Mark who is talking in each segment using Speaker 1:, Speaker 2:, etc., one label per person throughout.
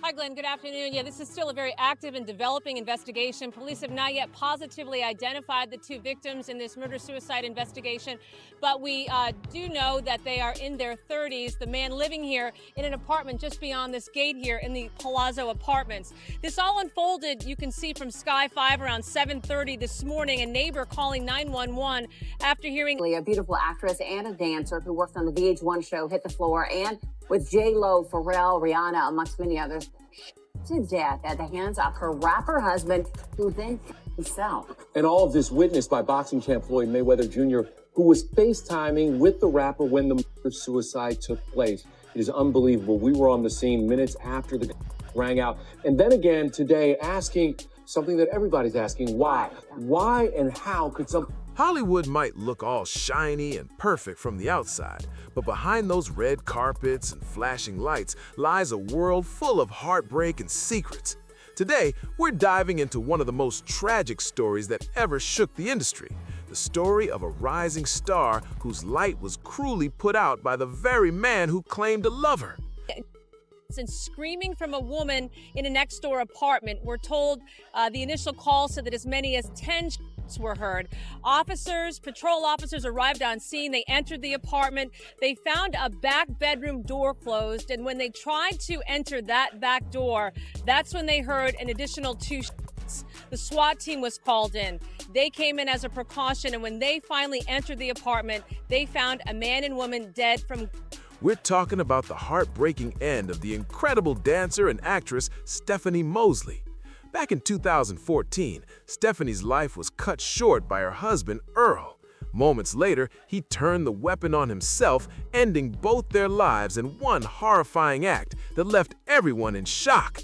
Speaker 1: Hi, Glenn. Good afternoon. Yeah, this is still a very active and developing investigation. Police have not yet positively identified the two victims in this murder-suicide investigation, but we do know that they are in their 30s. The man living here in an apartment just beyond this gate here in the Palazzo Apartments. This all unfolded, you can see, from Sky 5 around 7:30 this morning. A neighbor calling 911 after hearing
Speaker 2: a beautiful actress and a dancer who worked on the VH1 show Hit the Floor, and with J-Lo, Pharrell, Rihanna, amongst many others, to death at the hands of her rapper husband, who then himself.
Speaker 3: And all of this witnessed by boxing champ Floyd Mayweather Jr., who was FaceTiming with the rapper when the suicide took place. It is unbelievable. We were on the scene minutes after the rang out. And then again today asking something that everybody's asking, why? Why and how could some...
Speaker 4: Hollywood might look all shiny and perfect from the outside, but behind those red carpets and flashing lights lies a world full of heartbreak and secrets. Today, we're diving into one of the most tragic stories that ever shook the industry, the story of a rising star whose light was cruelly put out by the very man who claimed to love her.
Speaker 1: and screaming from a woman in a next-door apartment. We're told the initial call said that as many as 10 shots were heard. Patrol officers arrived on scene. They entered the apartment. They found a back bedroom door closed, and when they tried to enter that back door, that's when they heard an additional 2 shots. The SWAT team was called in. They came in as a precaution, and when they finally entered the apartment, they found a man and woman dead from...
Speaker 4: We're talking about the heartbreaking end of the incredible dancer and actress Stephanie Mosley. Back in 2014, Stephanie's life was cut short by her husband, Earl. Moments later, he turned the weapon on himself, ending both their lives in one horrifying act that left everyone in shock.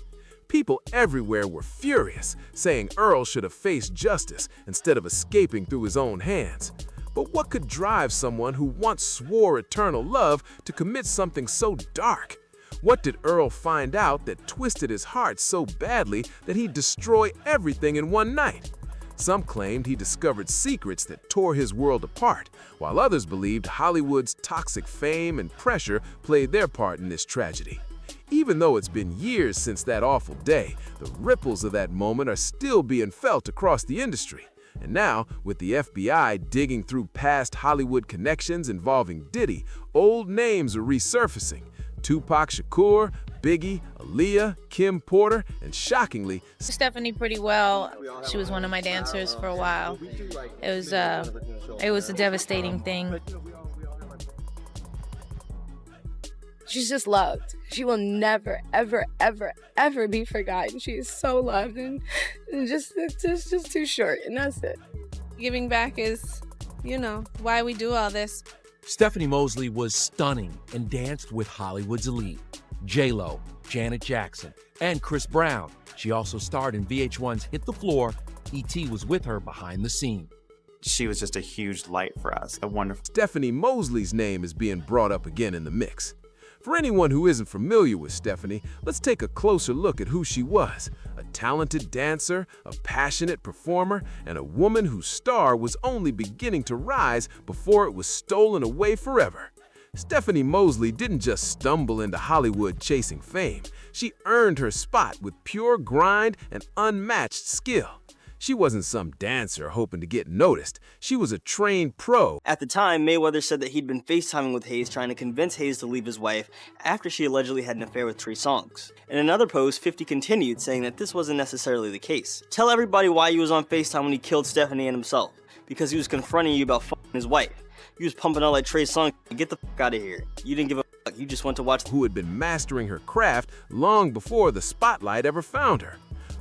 Speaker 4: People everywhere were furious, saying Earl should have faced justice instead of escaping through his own hands. But what could drive someone who once swore eternal love to commit something so dark? What did Earl find out that twisted his heart so badly that he'd destroy everything in one night? Some claimed he discovered secrets that tore his world apart, while others believed Hollywood's toxic fame and pressure played their part in this tragedy. Even though it's been years since that awful day, the ripples of that moment are still being felt across the industry. And now, with the FBI digging through past Hollywood connections involving Diddy, old names are resurfacing. Tupac Shakur, Biggie, Aaliyah, Kim Porter, and shockingly,
Speaker 5: Stephanie pretty well. She was one of my dancers for a while. It was a devastating thing.
Speaker 6: She's just loved. She will never, ever, ever, ever be forgotten. She is so loved, and it's just too short, and that's it.
Speaker 5: Giving back is, why we do all this.
Speaker 7: Stephanie Mosley was stunning and danced with Hollywood's elite. J-Lo, Janet Jackson, and Chris Brown. She also starred in VH1's Hit the Floor. E.T. was with her behind the scene.
Speaker 8: She was just a huge light for us, a wonderful...
Speaker 4: Stephanie Mosley's name is being brought up again in the mix. For anyone who isn't familiar with Stephanie, let's take a closer look at who she was. A talented dancer, a passionate performer, and a woman whose star was only beginning to rise before it was stolen away forever. Stephanie Mosley didn't just stumble into Hollywood chasing fame. She earned her spot with pure grind and unmatched skill. She wasn't some dancer hoping to get noticed. She was a trained pro.
Speaker 9: At the time, Mayweather said that he'd been FaceTiming with Hayes trying to convince Hayes to leave his wife after she allegedly had an affair with Trey Songz. In another post, 50 continued, saying that this wasn't necessarily the case. Tell everybody why he was on FaceTime when he killed Stephanie and himself. Because he was confronting you about f***ing his wife. He was pumping out like Trey Songz. Get the f*** out of here. You didn't give a fuck. You just went to watch...
Speaker 4: Who had been mastering her craft long before the spotlight ever found her.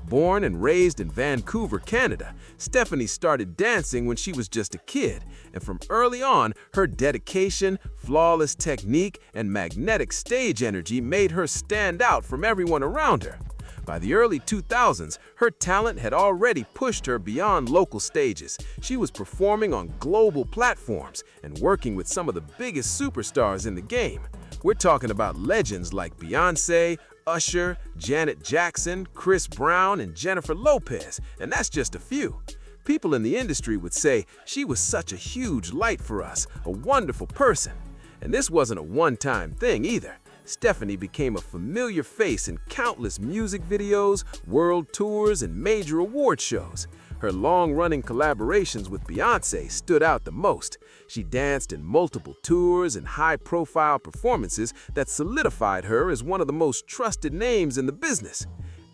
Speaker 4: Born and raised in Vancouver, Canada, Stephanie started dancing when she was just a kid, and from early on, her dedication, flawless technique, and magnetic stage energy made her stand out from everyone around her. By the early 2000s, her talent had already pushed her beyond local stages. She was performing on global platforms and working with some of the biggest superstars in the game. We're talking about legends like Beyoncé, Usher, Janet Jackson, Chris Brown, and Jennifer Lopez, and that's just a few. People in the industry would say she was such a huge light for us, a wonderful person. And this wasn't a one-time thing either. Stephanie became a familiar face in countless music videos, world tours, and major award shows. Her long-running collaborations with Beyoncé stood out the most. She danced in multiple tours and high-profile performances that solidified her as one of the most trusted names in the business.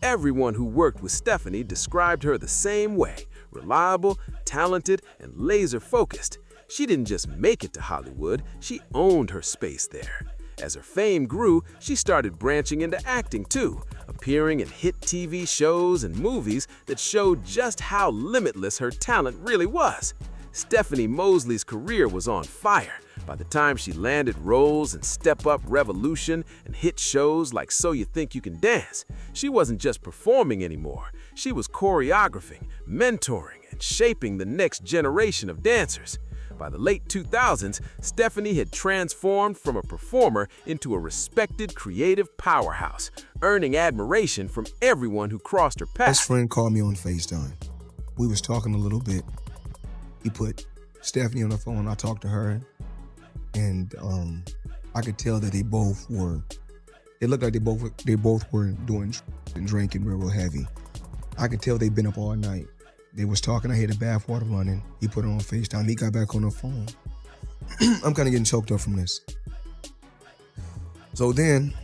Speaker 4: Everyone who worked with Stephanie described her the same way: reliable, talented, and laser-focused. She didn't just make it to Hollywood, she owned her space there. As her fame grew, she started branching into acting too, appearing in hit TV shows and movies that showed just how limitless her talent really was. Stephanie Mosley's career was on fire. By the time she landed roles in Step Up Revolution and hit shows like So You Think You Can Dance, she wasn't just performing anymore. She was choreographing, mentoring, and shaping the next generation of dancers. By the late 2000s, Stephanie had transformed from a performer into a respected creative powerhouse, earning admiration from everyone who crossed her path.
Speaker 10: Best friend called me on FaceTime. We was talking a little bit. He put Stephanie on the phone. I talked to her, and I could tell that they looked like they both were doing and drinking real heavy. I could tell they'd been up all night. They was talking, I hear the bath water running. He put it on FaceTime, he got back on the phone. I'm kind of getting choked up from this. So then,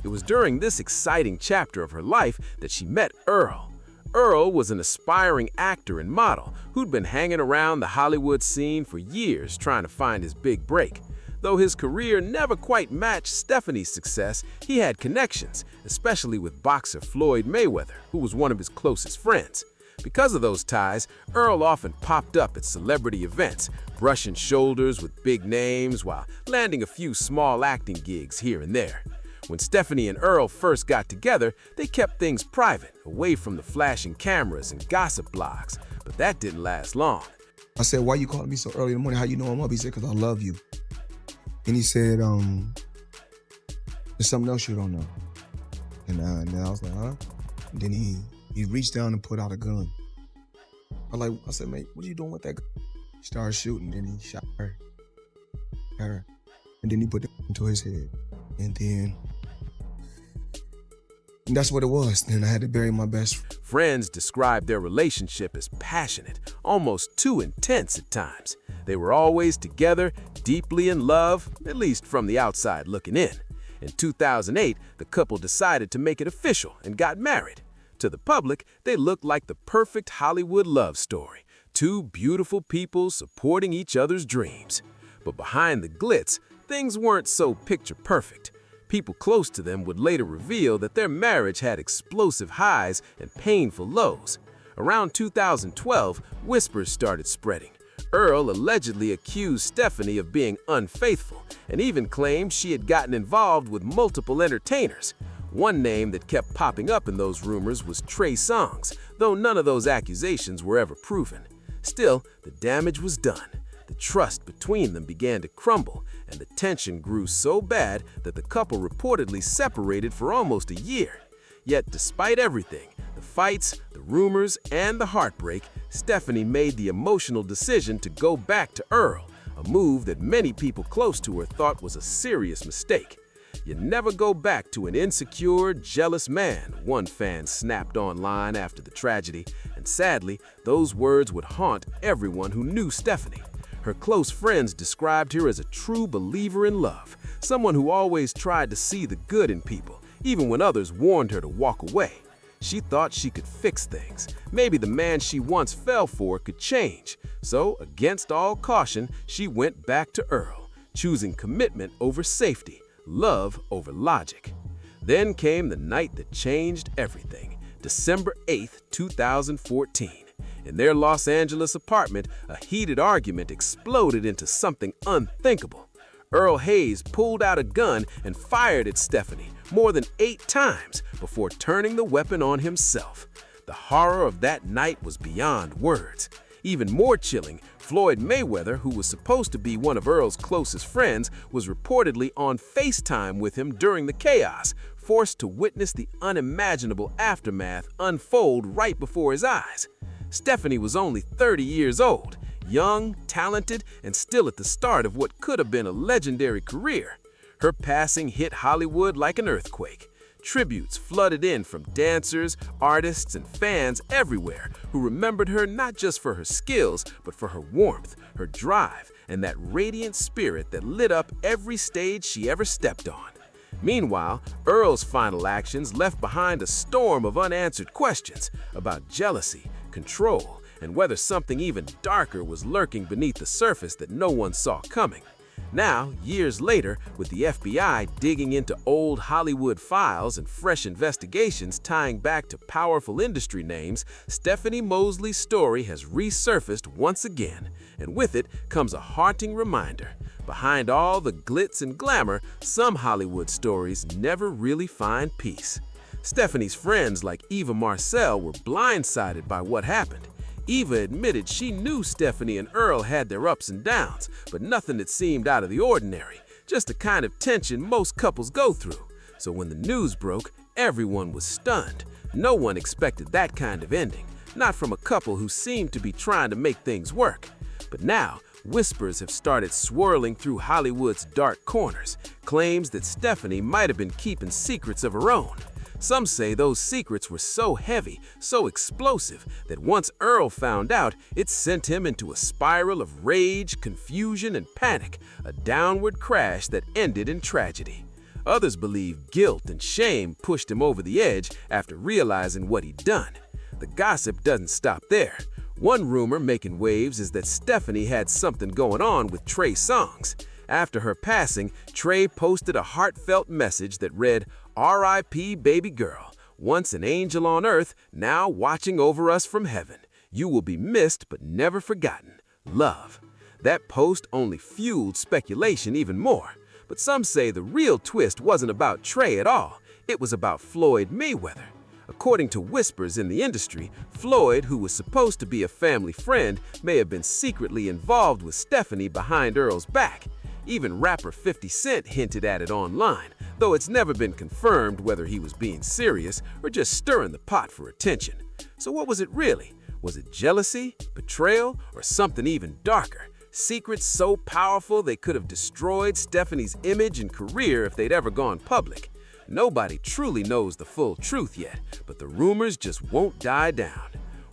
Speaker 4: it was during this exciting chapter of her life that she met Earl. Earl was an aspiring actor and model who'd been hanging around the Hollywood scene for years trying to find his big break. Though his career never quite matched Stephanie's success, he had connections, especially with boxer Floyd Mayweather, who was one of his closest friends. Because of those ties, Earl often popped up at celebrity events, brushing shoulders with big names while landing a few small acting gigs here and there. When Stephanie and Earl first got together, they kept things private, away from the flashing cameras and gossip blogs, but that didn't last long.
Speaker 10: I said, "Why you calling me so early in the morning? How you know I'm up?" He said, "Because I love you." And he said, "There's something else you don't know." And I was like, "Huh?" And then he reached down and put out a gun. I said, "Mate, what are you doing with that gun?" He started shooting, then he shot her. And then he put it into his head. And that's what it was. Then I had to bury my best friend.
Speaker 4: Friends described their relationship as passionate, almost too intense at times. They were always together, deeply in love, at least from the outside looking in. In 2008, the couple decided to make it official and got married. To the public, they looked like the perfect Hollywood love story. Two beautiful people supporting each other's dreams. But behind the glitz, things weren't so picture perfect. People close to them would later reveal that their marriage had explosive highs and painful lows. Around 2012, whispers started spreading. Earl allegedly accused Stephanie of being unfaithful and even claimed she had gotten involved with multiple entertainers. One name that kept popping up in those rumors was Trey Songz, though none of those accusations were ever proven. Still, the damage was done. The trust between them began to crumble, and the tension grew so bad that the couple reportedly separated for almost a year. Yet, despite everything, the fights, the rumors, and the heartbreak, Stephanie made the emotional decision to go back to Earl, a move that many people close to her thought was a serious mistake. "You never go back to an insecure, jealous man," one fan snapped online after the tragedy, and sadly, those words would haunt everyone who knew Stephanie. Her close friends described her as a true believer in love, someone who always tried to see the good in people, even when others warned her to walk away. She thought she could fix things. Maybe the man she once fell for could change. So, against all caution, she went back to Earl, choosing commitment over safety, love over logic. Then came the night that changed everything, December 8th, 2014. In their Los Angeles apartment, a heated argument exploded into something unthinkable. Earl Hayes pulled out a gun and fired at Stephanie more than 8 times before turning the weapon on himself. The horror of that night was beyond words. Even more chilling, Floyd Mayweather, who was supposed to be one of Earl's closest friends, was reportedly on FaceTime with him during the chaos, forced to witness the unimaginable aftermath unfold right before his eyes. Stephanie was only 30 years old, young, talented, and still at the start of what could have been a legendary career. Her passing hit Hollywood like an earthquake. Tributes flooded in from dancers, artists, and fans everywhere who remembered her not just for her skills, but for her warmth, her drive, and that radiant spirit that lit up every stage she ever stepped on. Meanwhile, Earl's final actions left behind a storm of unanswered questions about jealousy, control, and whether something even darker was lurking beneath the surface that no one saw coming. Now, years later, with the FBI digging into old Hollywood files and fresh investigations tying back to powerful industry names, Stephanie Mosley's story has resurfaced once again. And with it comes a haunting reminder. Behind all the glitz and glamour, some Hollywood stories never really find peace. Stephanie's friends like Eva Marcel were blindsided by what happened. Eva admitted she knew Stephanie and Earl had their ups and downs, but nothing that seemed out of the ordinary, just the kind of tension most couples go through. So when the news broke, everyone was stunned. No one expected that kind of ending, not from a couple who seemed to be trying to make things work. But now, whispers have started swirling through Hollywood's dark corners, claims that Stephanie might have been keeping secrets of her own. Some say those secrets were so heavy, so explosive, that once Earl found out, it sent him into a spiral of rage, confusion, and panic, a downward crash that ended in tragedy. Others believe guilt and shame pushed him over the edge after realizing what he'd done. The gossip doesn't stop there. One rumor making waves is that Stephanie had something going on with Trey Songz. After her passing, Trey posted a heartfelt message that read, "R.I.P. baby girl, once an angel on earth, now watching over us from heaven. You will be missed but never forgotten. Love." That post only fueled speculation even more. But some say the real twist wasn't about Trey at all. It was about Floyd Mayweather. According to whispers in the industry, Floyd, who was supposed to be a family friend, may have been secretly involved with Stephanie behind Earl's back. Even rapper 50 Cent hinted at it online, though it's never been confirmed whether he was being serious or just stirring the pot for attention. So what was it really? Was it jealousy, betrayal, or something even darker? Secrets so powerful they could have destroyed Stephanie's image and career if they'd ever gone public. Nobody truly knows the full truth yet, but the rumors just won't die down.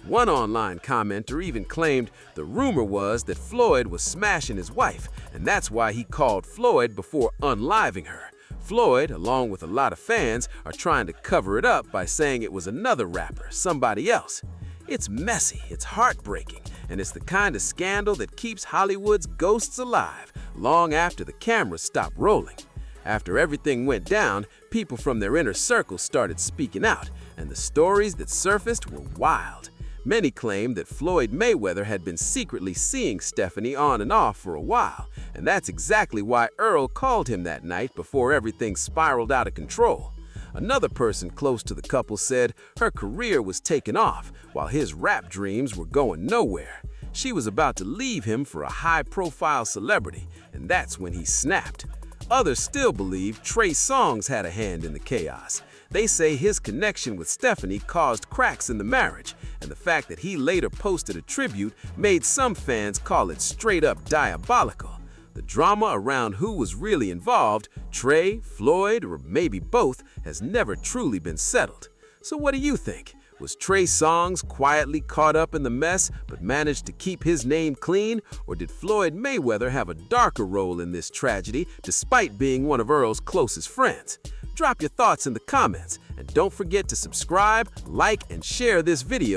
Speaker 4: One online commenter even claimed the rumor was that Floyd was smashing his wife, and that's why he called Floyd before unliving her. Floyd, along with a lot of fans, are trying to cover it up by saying it was another rapper, somebody else. It's messy, it's heartbreaking, and it's the kind of scandal that keeps Hollywood's ghosts alive long after the cameras stop rolling. After everything went down, people from their inner circle started speaking out, and the stories that surfaced were wild. Many claim that Floyd Mayweather had been secretly seeing Stephanie on and off for a while, and that's exactly why Earl called him that night before everything spiraled out of control. Another person close to the couple said her career was taking off while his rap dreams were going nowhere. She was about to leave him for a high-profile celebrity, and that's when he snapped. Others still believe Trey Songz had a hand in the chaos. They say his connection with Stephanie caused cracks in the marriage, and the fact that he later posted a tribute made some fans call it straight-up diabolical. The drama around who was really involved, Trey, Floyd, or maybe both, has never truly been settled. So what do you think? Was Trey Songz quietly caught up in the mess but managed to keep his name clean? Or did Floyd Mayweather have a darker role in this tragedy despite being one of Earl's closest friends? Drop your thoughts in the comments, and don't forget to subscribe, like, and share this video.